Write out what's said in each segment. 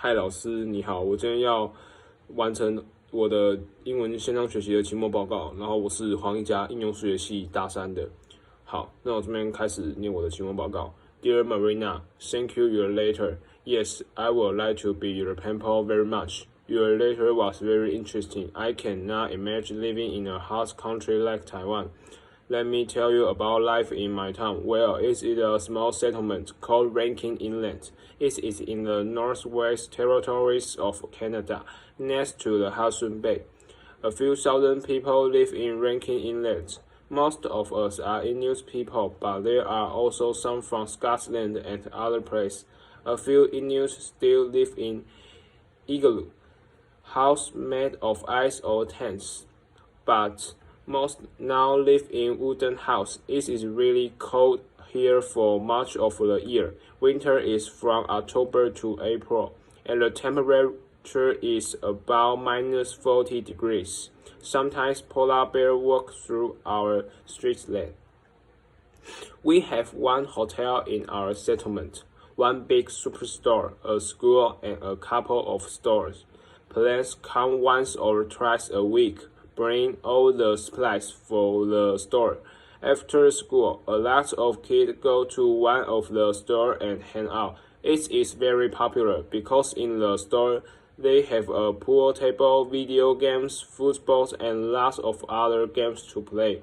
嗨，老师你好，我今天要完成我的英文线上学习的期末报告，然后我是黄一家应用数学系大三的。好，那我这边开始念我的期末报告。Dear Marina, thank you your letter. Yes, I would like to be your pen pal very much. Your letter was very interesting. I cannot imagine living in a hot country like Taiwan. Let me tell you about life in my town. Well, it is a small settlement called Rankin Inlet. It is in the Northwest Territories of Canada, next to the Hudson Bay. A few thousand people live in Rankin Inlet. Most of us are Inuit people, but there are also some from Scotland and other places. A few Inuit still live in igloo, house made of ice or tents, but most now live in wooden house. It is really cold here for much of the year. Winter is from October to April, and the temperature is about -40 degrees. Sometimes polar bears walk through our street land. We have one hotel in our settlement, one big superstore, a school, and a couple of stores. Plants come once or twice a week, bring all the supplies for the store. After school, a lot of kids go to one of the stores and hang out. It is very popular because in the store they have a pool table, video games, football, and lots of other games to play.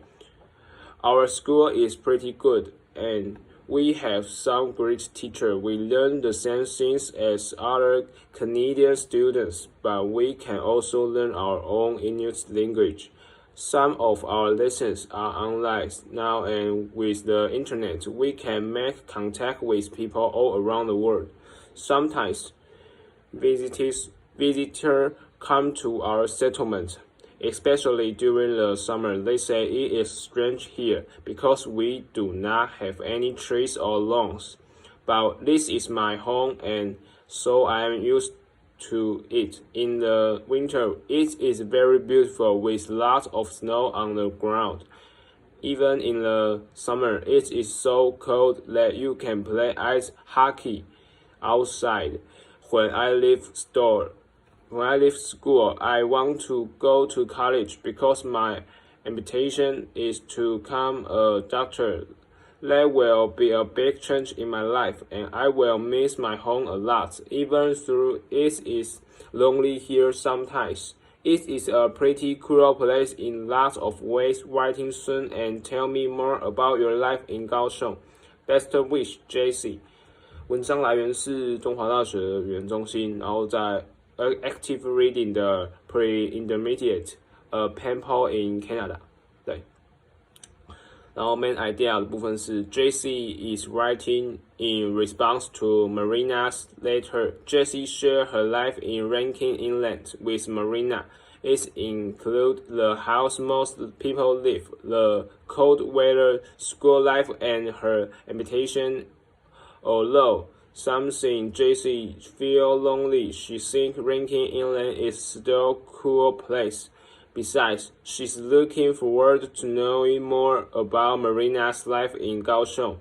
Our school is pretty good, and we have some great teachers. We learn the same things as other Canadian students, but we can also learn our own Inuit language. Some of our lessons are online now, and with the internet, we can make contact with people all around the world. Sometimes visitors come to our settlement, especially during the summer. They say it is strange here because we do not have any trees or lawns. But this is my home, and so I am used to it. In the winter, it is very beautiful with lots of snow on the ground. Even in the summer, it is so cold that you can play ice hockey outside. When I leave school, I want to go to college because my ambition is to become a doctor. That will be a big change in my life, and I will miss my home a lot, even though it is lonely here sometimes. It is a pretty cool place in lots of ways. Writing soon and tell me more about your life in Kaohsiung. Best wish, JC. 文章来源是中华大学语言中心，然后在Active Reading 的 Pre-Intermediate Pen Pal in Canada， 对。然后 main idea 的部分是 JC is writing in response to Marina's letter. JC shared her life in Rankin Inlet with Marina. It includes the house most people live, the cold weather, school life, and her ambition. Although something JC feel lonely, she thinks Rankin Inlet is still a cool place. Besides, she's looking forward to knowing more about Marina's life in Kaohsiung.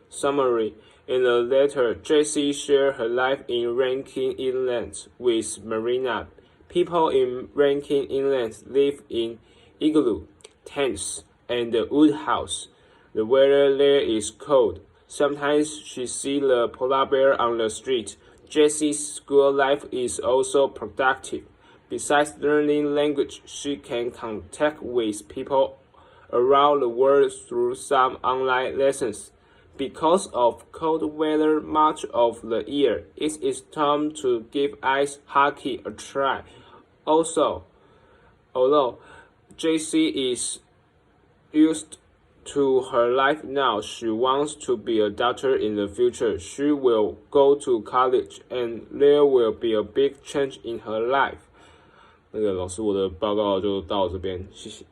Summary: in the letter, JC shared her life in Rankin Inlet with Marina. People in Rankin Inlet live in igloo, tents, and wood house. The weather there is cold. Sometimes she sees the polar bear on the street. Jessie's school life is also productive. Besides learning language, she can contact with people around the world through some online lessons. Because of cold weather much of the year, it is time to give ice hockey a try. Also, although Jessie is used to her life now, she wants to be a doctor in the future. She will go to college, and there will be a big change in her life. 那个老师，我的报告就到这边，谢谢。